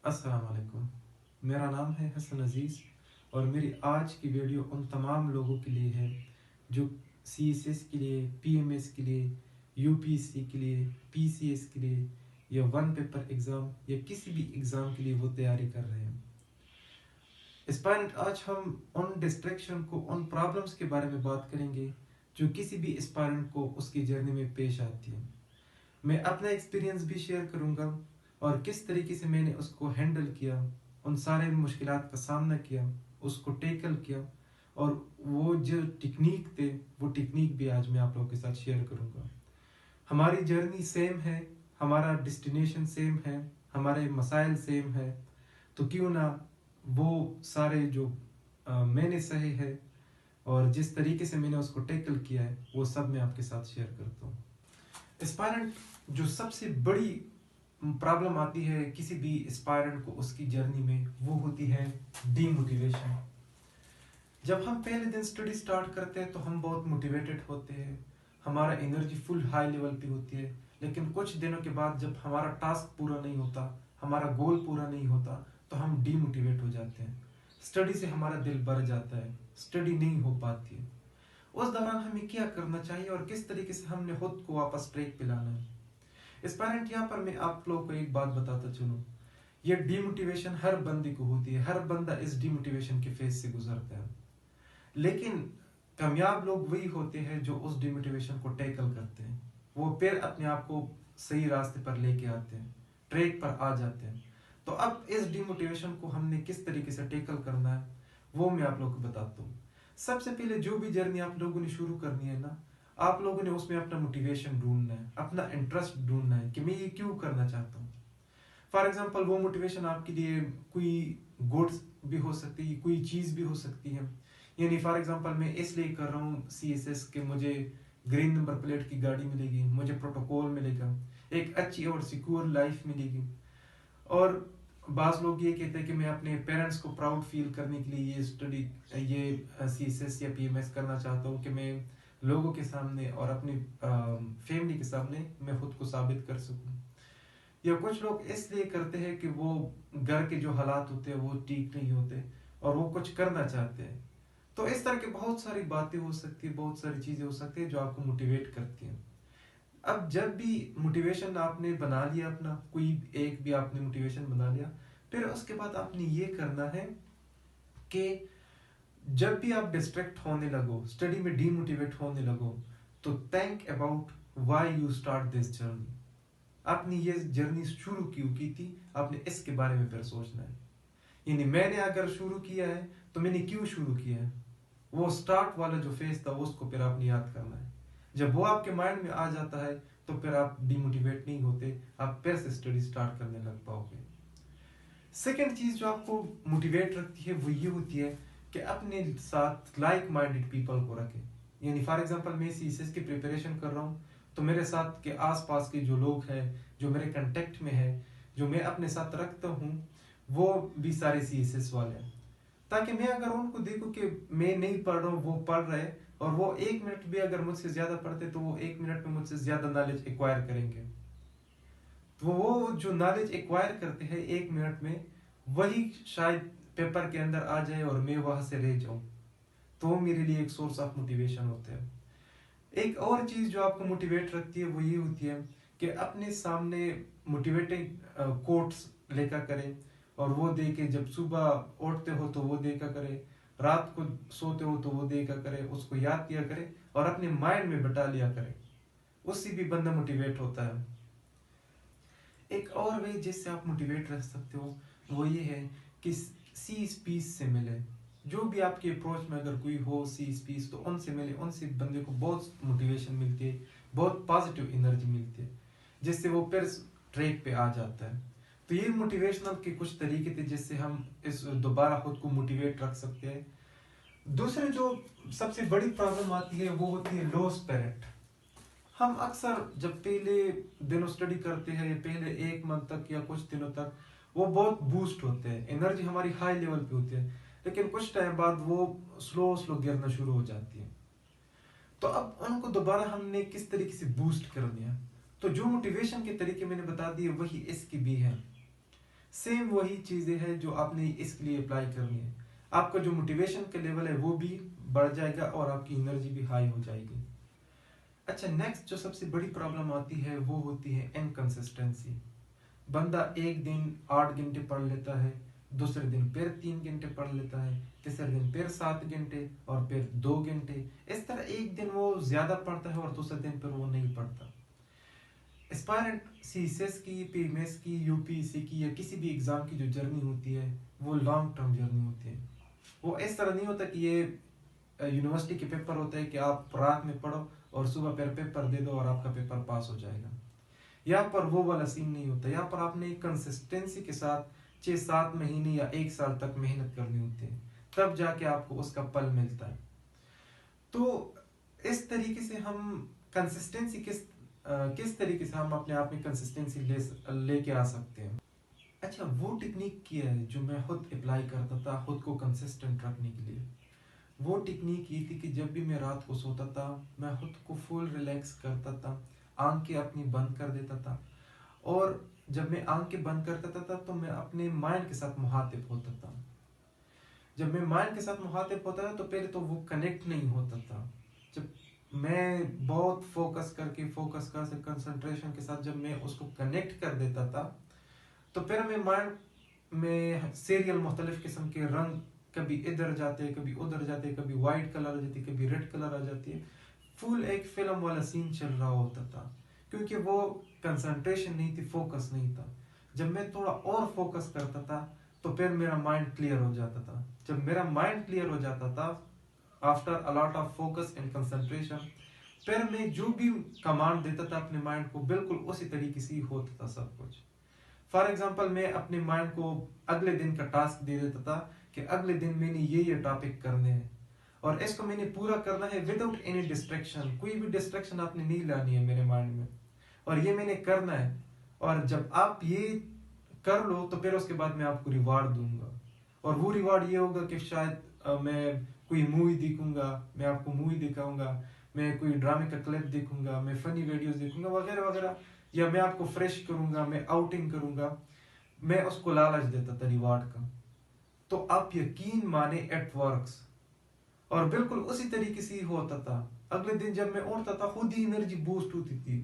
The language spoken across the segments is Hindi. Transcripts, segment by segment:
अस्सलाम वालेकुम। मेरा नाम है हसन अज़ीज़ और मेरी आज की वीडियो उन तमाम लोगों के लिए है जो CSS के लिए, PMS के लिए, UPSC के लिए, PCS के लिए या वन पेपर एग्ज़ाम या किसी भी एग्ज़ाम के लिए वो तैयारी कर रहे हैं। एस्पायरेंट, आज हम उन डिस्ट्रैक्शन को, उन प्रॉब्लम्स के बारे में बात करेंगे जो किसी भी एस्पायरेंट को उसकी जर्नी में पेश आती है। मैं अपना एक्सपीरियंस भी शेयर करूंगा और किस तरीके से मैंने उसको हैंडल किया, उन सारे मुश्किलात का सामना किया, उसको टेकल किया और वो जो टेक्निक थे वो टेक्निक भी आज मैं आप लोगों के साथ शेयर करूंगा। हमारी जर्नी सेम है, हमारा डेस्टिनेशन सेम है, हमारे मसाइल सेम है, तो क्यों ना वो सारे जो मैंने सहे है और जिस तरीके से मैंने उसको टेकल किया है वो सब मैं आपके साथ शेयर करता हूँ। एस्पायरेंट, जो सबसे बड़ी प्रॉब्लम आती है किसी भी एस्पायरेंट को उसकी जर्नी में, वो होती है डीमोटिवेशन। जब हम पहले दिन स्टडी स्टार्ट करते हैं तो हम बहुत मोटिवेटेड होते हैं, हमारा एनर्जी फुल हाई लेवल पे होती है, लेकिन कुछ दिनों के बाद जब हमारा टास्क पूरा नहीं होता, हमारा गोल पूरा नहीं होता, तो हम डीमोटिवेट हो जाते हैं। स्टडी से हमारा दिल भर जाता है, स्टडी नहीं हो पाती है। उस दौरान हमें क्या करना चाहिए और किस तरीके से हमने खुद को वापस ट्रैक पे लाना है। इस पैरेंट, यहाँ पर मैं आप लोगों को एक बात बताता चलूँ। ये डीमोटिवेशन हर बंदे को होती है, हर बंदा इस डीमोटिवेशन के फेज से गुजरता है, लेकिन कामयाब लोग वही होते हैं जो उस डिमोटिवेशन को टैकल करते हैं। वो फिर अपने आप को सही रास्ते पर लेके आते हैं, ट्रैक पर आ जाते हैं। तो अब इस डिमोटिवेशन को हमने किस तरीके से टैकल करना है वो मैं आप लोगों को बताता हूँ। सबसे पहले जो भी जर्नी आप लोगों ने शुरू करनी है ना, आप लोगों ने उसमें अपना मोटिवेशन ढूंढना है, अपना इंटरेस्ट ढूंढना है कि मैं ये क्यों करना चाहता हूँ। फॉर एग्जाम्पल, वो मोटिवेशन आपके लिए कोई गुड्स भी हो सकती है, कोई चीज़ भी हो सकती है। यानी फॉर एग्जांपल मैं इसलिए कर रहा हूँ CSS के मुझे ग्रीन नंबर प्लेट की गाड़ी मिलेगी, मुझे प्रोटोकॉल मिलेगा, एक अच्छी और सिक्योर लाइफ मिलेगी। और बाज़ लोग ये कहते हैं कि मैं अपने पेरेंट्स को प्राउड फील करने के लिए ये CSS या PMS करना चाहता हूँ कि मैं लोगों के सामने और अपनी फैमिली के सामने मैं खुद को साबित कर सकूँ। या कुछ लोग इसलिए करते हैं कि वो घर के जो हालात होते हैं वो ठीक नहीं होते और वो कुछ करना चाहते हैं। तो इस तरह की बहुत सारी बातें हो सकती है, बहुत सारी चीजें हो सकती है जो आपको मोटिवेट करती हैं। अब जब भी मोटिवेशन आपने बना लिया, अपना कोई एक भी आपने मोटिवेशन बना लिया, फिर उसके बाद आपने ये करना है कि जब भी आप डिस्ट्रैक्ट होने लगो, स्टडी में डीमोटिवेट होने लगो, तो think about why you start this journey. आपने ये जर्नी शुरू क्यों की थी, आपने इसके बारे में फिर सोचना है। यानी मैंने अगर शुरू किया है तो मैंने क्यों शुरू किया है, वो स्टार्ट वाला जो फेज था उसको फिर आपने याद करना है। जब वो आपके माइंड में आ जाता है तो फिर आप डिमोटिवेट नहीं होते, आप फिर से स्टडी स्टार्ट करने लग पाओगे। सेकेंड चीज जो आपको मोटिवेट रखती है वो ये होती है कि अपने साथ लाइक माइंडेड पीपल को रखें। यानी फॉर एग्जांपल मैं CSS की प्रिपरेशन कर रहा हूँ, तो मेरे साथ के आसपास के जो लोग हैं, जो मेरे कांटेक्ट में है, जो मैं अपने साथ रखता हूँ, वो भी सारे CSS वाले हैं। ताकि मैं अगर उनको देखूं कि मैं नहीं पढ़ रहा हूँ, वो पढ़ रहे, और वो 1 मिनट भी अगर मुझसे ज्यादा पढ़ते तो वो 1 मिनट में मुझसे ज्यादा नॉलेज एक्वायर करेंगे। तो वो जो नॉलेज एक्वायर करते हैं 1 मिनट में, वही शायद पेपर के अंदर आ जाए और मैं वहां से रह जाऊं, तो वो मेरे लिए एक सोर्स ऑफ मोटिवेशन होता है। एक और चीज जो आपको मोटिवेट रखती है वो ये होती है कि अपने सामने मोटिवेटिंग कोट्स लेकर करें, और वो दे के जब सुबह उठते हो तो वो देखा करें, रात को सोते हो तो वो देखा करें, उसको याद किया करें और अपने माइंड में बिठा लिया करें। उससे भी बंदा मोटिवेट होता है। एक और वे जिससे आप मोटिवेट रह सकते हो वो ये है कि सी स्पीच से मिले। जो भी आपकी अप्रोच में अगर कोई हो सी स्पीच, तो उनसे मिले, उनसे बंदे को बहुत मोटिवेशन मिलती है, बहुत पॉजिटिव एनर्जी मिलती है, जिससे वो फिर ट्रैक पे आ जाता है। तो ये मोटिवेशनल के कुछ तरीके थे जिससे हम इस दोबारा खुद को मोटिवेट रख सकते हैं। दूसरे जो सबसे बड़ी प्रॉब्लम आती है वो होती है लो स्पिरिट। हम अक्सर जब पहले दिनों स्टडी करते हैं, पहले 1 मंथ तक या कुछ दिनों तक वो बहुत बूस्ट होते हैं, एनर्जी हमारी हाई लेवल पे होती है, लेकिन कुछ टाइम बाद वो स्लो स्लो गिरना शुरू हो जाती है। तो अब उनको दोबारा हमने किस तरीके से बूस्ट करनी है, तो जो मोटिवेशन के तरीके मैंने बता दिए वही इसके भी हैं। सेम वही चीज़ें हैं जो आपने इसके लिए अप्लाई करनी है। आपका जो मोटिवेशन का लेवल है वो भी बढ़ जाएगा और आपकी एनर्जी भी हाई हो जाएगी। अच्छा, नेक्स्ट जो सबसे बड़ी प्रॉब्लम आती है वो होती है इनकंसिस्टेंसी। बंदा एक दिन 8 घंटे पढ़ लेता है, दूसरे दिन फिर 3 घंटे पढ़ लेता है, तीसरे दिन फिर 7 घंटे और फिर 2 घंटे। इस तरह एक दिन वो ज्यादा पढ़ता है और दूसरे दिन फिर वो नहीं पढ़ता। एस्पायरेंट सीएसएस की, पीएमएस की, यूपीएससी की या किसी भी एग्जाम की जो जर्नी होती है वो लॉन्ग टर्म जर्नी होती है। वो इस तरह नहीं होता कि ये यूनिवर्सिटी के पेपर होते हैं कि आप रात में पढ़ो और सुबह फिर पेपर दे दो और आपका पेपर पास हो जाएगा। यहाँ पर वो वाला सीन नहीं होता। यहाँ पर आपने कंसिस्टेंसी के साथ 6-7 महीने या 1 साल तक मेहनत करनी होती है, तब जाके आपको उसका फल मिलता है। तो इस तरीके से हम कंसिस्टेंसी किस तरीके से हम अपने आप में कंसिस्टेंसी लेके आ सकते हैं। अच्छा, वो टेक्निक क्या है जो मैं खुद अप्लाई करता था खुद को कंसिस्टेंट रखने के लिए। वो टेक्निक ये थी कि जब भी मैं रात को सोता था मैं खुद को फुल रिलैक्स करता था, आंखें अपनी बंद कर देता था। और जब मैं आंखें बंद करता था तो मैं अपने माइंड के साथ मुखातिब होता था। जब मैं माइंड के साथ मुखातिब होता था तो पहले तो वो कनेक्ट नहीं होता था। जब मैं बहुत फोकस कर कंसंट्रेशन के साथ जब मैं उसको कनेक्ट कर देता था तो फिर मैं माइंड में सीरियल मुख्तलिफ किस्म के रंग कभी इधर जाते, कभी उधर जाते, कभी वाइट कलर आ जाती, कभी रेड कलर आ जाती है। फुल एक फिल्म वाला सीन चल रहा होता था, क्योंकि वो कंसंट्रेशन नहीं थी, फोकस नहीं था। जब मैं थोड़ा और फोकस करता था तो फिर मेरा माइंड क्लियर हो जाता था। जब मेरा माइंड क्लियर हो जाता था after a lot of focus and concentration, फिर मैं जो भी कमांड देता था अपने माइंड को बिल्कुल उसी तरीके से ही होता था सब कुछ। फॉर एग्जाम्पल, मैं अपने माइंड को अगले दिन का टास्क दे देता था कि अगले दिन मैंने ये टॉपिक करने हैं और इसको मैंने पूरा करना है विदाउट एनी डिस्ट्रैक्शन। कोई भी डिस्ट्रैक्शन आपने नहीं लानी है मेरे माइंड में, और ये मैंने करना है। और जब आप ये कर लो तो फिर उसके बाद मैं आपको रिवार्ड दूंगा, और वो रिवार्ड ये होगा कि शायद मैं कोई मूवी देखूंगा, मैं आपको मूवी दिखाऊंगा, मैं कोई ड्रामे का क्लिप देखूंगा, मैं फनी वीडियोस देखूंगा वगैरह वगैरह, या मैं आपको फ्रेश करूंगा, मैं आउटिंग करूंगा। मैं उसको लालच देता था रिवार्ड का। तो आप यकीन माने इट वर्क्स। और बिल्कुल उसी तरीके से ही होता था। अगले दिन जब मैं उठता था खुद ही एनर्जी बूस्ट होती थी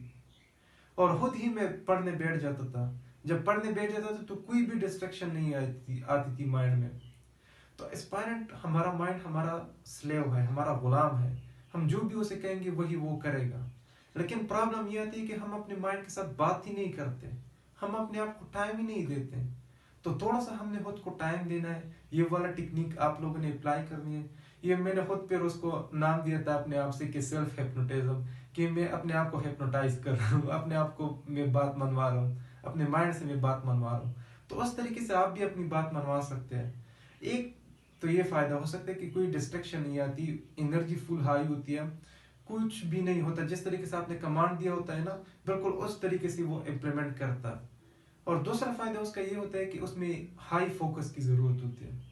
और खुद ही मैं पढ़ने बैठ जाता था। जब पढ़ने बैठ जाता था तो कोई भी डिस्ट्रैक्शन नहीं आती थी माइंड में। तो एस्पायरेंट, हमारा माइंड हमारा स्लेव है, हमारा गुलाम है। हम जो भी उसे कहेंगे वही वो करेगा। लेकिन प्रॉब्लम यह आती है कि हम अपने माइंड के साथ बात ही नहीं करते, हम अपने आप को टाइम ही नहीं देते। तो थोड़ा सा हमने खुद को टाइम देना है। ये वाला टेक्निक आप लोगों ने अप्लाई करनी है। ये मैंने खुद पर उसको नाम दिया था अपने आप से कि सेल्फ हिप्नोटिज्म, कि मैं अपने आप को हिप्नोटाइज कर रहा हूँ, अपने आप को मैं बात मनवा रहा हूँ, अपने माइंड से मैं बात मनवा रहा हूँ। तो उस तरीके से आप भी अपनी बात मनवा सकते हैं। एक तो ये फायदा हो सकता है कि कोई डिस्ट्रैक्शन नहीं आती, एनर्जी फुल हाई होती है, कुछ भी नहीं होता। जिस तरीके से आपने कमांड दिया होता है ना, बिल्कुल उस तरीके से वो इम्प्लीमेंट करता है। और दूसरा फायदा उसका ये होता है कि उसमें हाई फोकस की जरूरत होती है,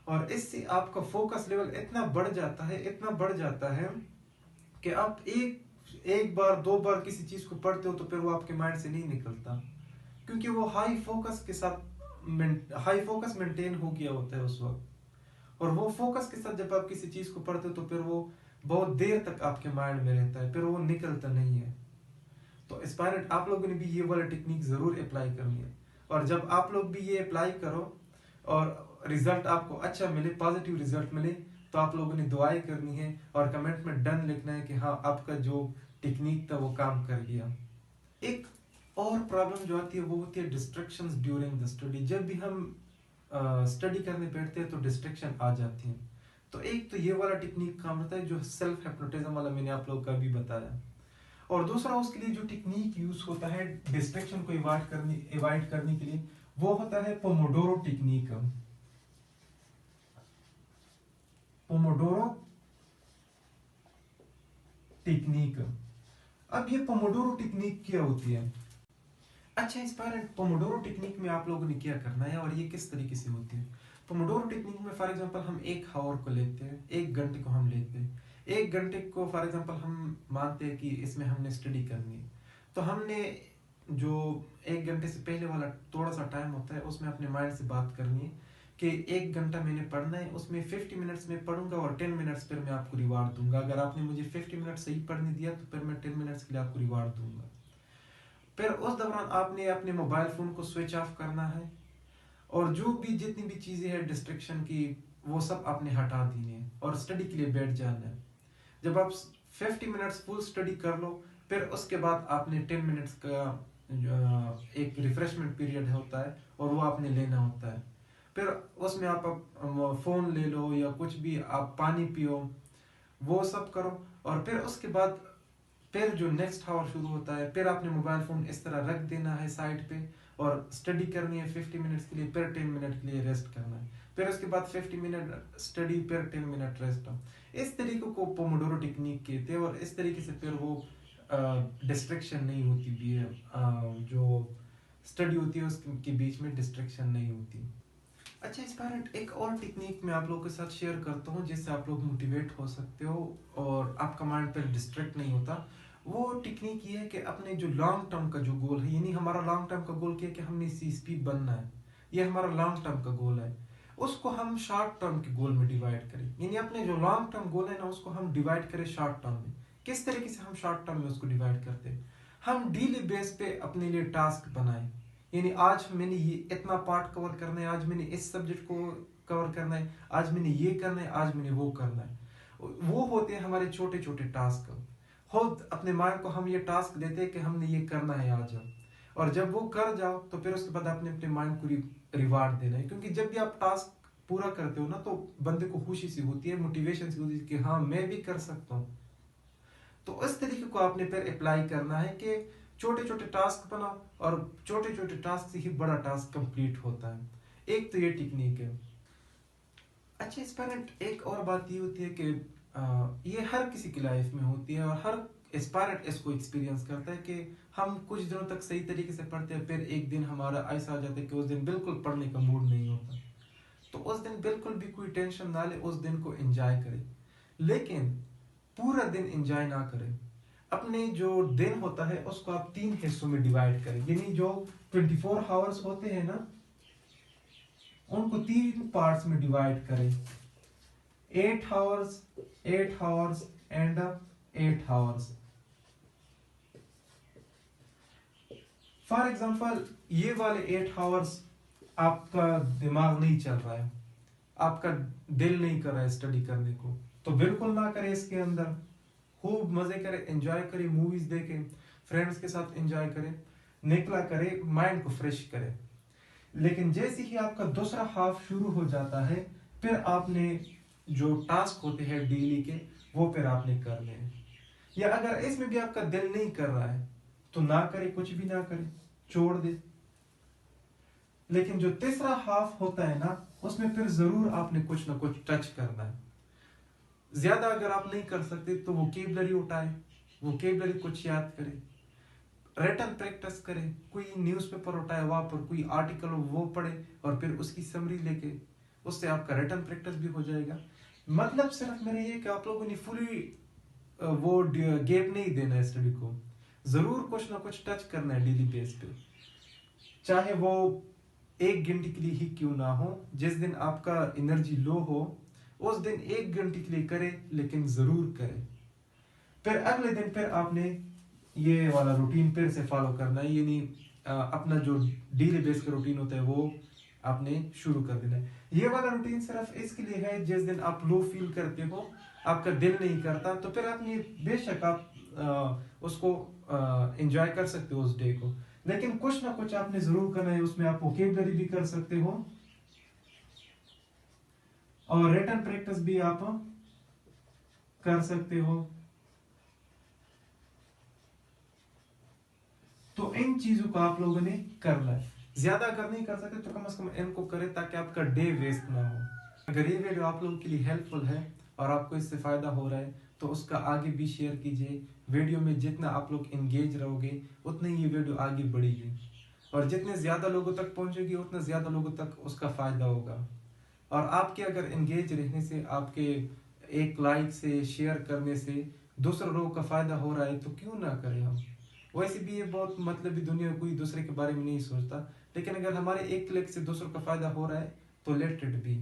और इससे आपका फोकस लेवल इतना बढ़ जाता है, इतना बढ़ जाता है कि आप एक बार 2 बार किसी चीज को पढ़ते हो तो फिर वो आपके माइंड से नहीं निकलता, क्योंकि वो हाई फोकस के साथ हाई फोकस मेंटेन हो गया होता है उस वक्त। और वो फोकस के साथ जब आप किसी चीज को पढ़ते हो तो फिर वो बहुत देर तक आपके माइंड में रहता है, फिर वो निकलता नहीं है। तो एस्पायरेंट, आप लोगों ने भी ये वाला टेक्निक जरूर अप्लाई करनी है। और जब आप लोग भी ये अप्लाई करो और रिजल्ट आपको अच्छा मिले, पॉजिटिव रिजल्ट मिले, तो आप लोगों ने दुआएं करनी है और कमेंट में डन लिखना है कि हाँ, आपका जो टेक्निक था वो काम कर गया। एक और प्रॉब्लम जो आती है वो होती है डिस्ट्रैक्शंस ड्यूरिंग द स्टडी। जब भी हम स्टडी करने बैठते हैं तो डिस्ट्रैक्शन आ जाती है। तो एक तो ये वाला टेक्निक काम होता है जो सेल्फ हिप्नोटिज्म वाला मैंने आप लोगों का भी बताया। और दूसरा उसके लिए जो टेक्निक यूज होता है डिस्ट्रैक्शन को अवॉइड करने के लिए, वो होता है पोमोडोरो टेक्निक। Pomodoro technique. अब ये पोमोडोरो टेक्निक क्या होती है? अच्छा, इस बार पोमोडोरो टेक्निक में आप लोगों ने क्या करना है और ये किस तरीके से होती है? पोमोडोरो टेक्निक में फॉर एग्जांपल हम 1 आवर को लेते हैं, 1 घंटे को हम लेते हैं। 1 घंटे को फॉर एग्जांपल हम मानते हैं कि इसमें हमने स्टडी करनी है, तो हमने जो 1 घंटे से पहले वाला थोड़ा सा टाइम होता है उसमें अपने माइंड से बात करनी है कि 1 घंटा मैंने पढ़ना है, उसमें 50 मिनट्स में पढ़ूंगा और 10 मिनट्स फिर मैं आपको रिवार्ड दूंगा। अगर आपने मुझे 50 मिनट सही पढ़ने दिया तो फिर मैं 10 मिनट्स के लिए आपको रिवार्ड दूंगा। फिर उस दौरान आपने अपने मोबाइल फ़ोन को स्विच ऑफ करना है और जो भी जितनी भी चीज़ें हैं डिस्ट्रैक्शन की वो सब आपने हटा देनी है और स्टडी के लिए बैठ जाना है। जब आप 50 मिनट्स फुल स्टडी कर लो फिर उसके बाद आपने 10 मिनट्स का एक रिफ्रेशमेंट पीरियड होता है और वो आपने लेना होता है। फिर उसमें आप फ़ोन ले लो या कुछ भी, आप पानी पियो, वो सब करो। और फिर उसके बाद फिर जो नेक्स्ट आवर शुरू होता है फिर आपने मोबाइल फ़ोन इस तरह रख देना है साइड पे और स्टडी करनी है 50 मिनट्स के लिए, फिर 10 मिनट के लिए रेस्ट करना है, फिर उसके बाद 50 मिनट स्टडी, फिर 10 मिनट रेस्ट। इस तरीके को पोमोडोरो टेक्निक कहते हैं और इस तरीके से फिर वो डिस्ट्रैक्शन नहीं होती भी है, जो स्टडी होती है उसके बीच में डिस्ट्रैक्शन नहीं होती। अच्छा, इस बार एक और टेक्निक मैं आप लोगों के साथ शेयर करता हूँ जिससे आप लोग मोटिवेट हो सकते हो और आपका माइंड पर डिस्ट्रैक्ट नहीं होता। वो टेक्निक ये है कि अपने जो लॉन्ग टर्म का जो गोल है, यानी हमारा लॉन्ग टर्म का गोल क्या है कि हमने सीएसपी बनना है, ये हमारा लॉन्ग टर्म का गोल है, उसको हम शॉर्ट टर्म के गोल में डिवाइड करें। यानी अपने जो लॉन्ग टर्म गोल है ना उसको हम डिवाइड करें शॉर्ट टर्म में। किस तरीके से हम शॉर्ट टर्म में उसको डिवाइड करते हैं, हम डेली बेस पे अपने लिए टास्क बनाएं। यानी आज मैंने ये इतना पार्ट कवर करना है, आज मैंने इस सब्जेक्ट को कवर करना है, आज मैंने ये करना है, आज मैंने वो करना है। वो होते हैं हमारे छोटे छोटे टास्क। खुद अपने माइंड को हम ये टास्क देते हैं कि हमने ये करना है आज, और जब वो कर जाओ तो फिर उसके बाद आपने अपने माइंड को रिवार्ड देना है। क्योंकि जब भी आप टास्क पूरा करते हो ना तो बंदे को खुशी सी होती है, मोटिवेशन सी होती है कि हाँ मैं भी कर सकता हूँ। तो इस तरीके को आपने फिर अप्लाई करना है कि छोटे छोटे टास्क बनाओ और छोटे छोटे टास्क से ही बड़ा टास्क कंप्लीट होता है। एक तो ये टेक्निक है। अच्छा, इस पर एक और बात ये होती है कि ये हर किसी की लाइफ में होती है और हर एस्पायरेंट इसको एक्सपीरियंस करता है कि हम कुछ दिनों तक सही तरीके से पढ़ते हैं, फिर एक दिन हमारा ऐसा आ जाता है कि उस दिन बिल्कुल पढ़ने का मूड नहीं होता। तो उस दिन बिल्कुल भी कोई टेंशन ना ले, उस दिन को एंजॉय करें, लेकिन पूरा दिन एंजॉय ना करें। अपने जो दिन होता है उसको आप 3 हिस्सों में डिवाइड करें, यानी जो 24 आवर्स होते हैं ना उनको 3 पार्ट्स में डिवाइड करें, 8 hours, 8 hours and 8 hours. For example ये वाले 8 आवर्स आपका दिमाग नहीं चल रहा है, आपका दिल नहीं कर रहा है स्टडी करने को, तो बिल्कुल ना करें। इसके अंदर खूब मजे करें, एंजॉय करें, मूवीज देखें, फ्रेंड्स के साथ एंजॉय करें, निकला करें, माइंड को फ्रेश करें। लेकिन जैसे ही आपका दूसरा हाफ शुरू हो जाता है फिर आपने जो टास्क होते हैं डेली के वो फिर आपने करने हैं। या अगर इसमें भी आपका दिल नहीं कर रहा है तो ना करे, कुछ भी ना करे, छोड़ दे। लेकिन जो तीसरा हाफ होता है ना उसमें फिर जरूर आपने कुछ ना कुछ टच करना है। ज्यादा अगर आप नहीं कर सकते तो वोकेबलरी उठाए, वोकेबलरी कुछ याद करें, रिटन प्रैक्टिस करें, कोई न्यूज़पेपर उठाए वहां पर कोई आर्टिकल हो वो पढ़े और फिर उसकी समरी लेके, उससे आपका रिटन प्रैक्टिस भी हो जाएगा। मतलब सिर्फ मेरा ये कि आप लोगों ने फुली वो गैप नहीं देना है स्टडी को, जरूर कुछ ना कुछ टच करना है डेली बेस पे, चाहे वो 1 घंटे के लिए ही क्यों ना हो। जिस दिन आपका एनर्जी लो हो उस दिन 1 घंटे के लिए करें, लेकिन जरूर करें। फिर अगले दिन फिर आपने ये वाला रूटीन फिर से फॉलो करना है, यानी अपना जो डेली बेस का रूटीन होता है वो आपने शुरू कर देना है। ये वाला रूटीन सिर्फ इसके लिए है जिस दिन आप लो फील करते हो, आपका दिल नहीं करता, तो फिर आपने बेशक आप उसको एंजॉय कर सकते हो उस डे को, लेकिन कुछ ना कुछ आपने जरूर करना है। उसमें आप वोकेबलरी भी कर सकते हो और रिटन प्रैक्टिस भी आप कर सकते हो। तो इन चीजों को आप लोगों ने करना है। ज्यादा अगर नहीं कर सकते तो कम से कम इनको करें ताकि आपका डे वेस्ट ना हो। अगर ये वीडियो आप लोगों के लिए हेल्पफुल है और आपको इससे फायदा हो रहा है तो उसका आगे भी शेयर कीजिए। वीडियो में जितना आप लोग एंगेज रहोगे उतनी ये वीडियो आगे बढ़ेगी और जितने ज्यादा लोगों तक पहुंचेगी उतना ज्यादा लोगों तक उसका फायदा होगा। और आपके अगर एंगेज रहने से, आपके एक लाइक से, शेयर करने से दूसरे लोगों का फायदा हो रहा है तो क्यों ना करें हम। वैसे भी ये बहुत मतलबी दुनिया, कोई दूसरे के बारे में नहीं सोचता, लेकिन अगर हमारे एक क्लिक से दूसरों का फायदा हो रहा है तो लेट इट बी।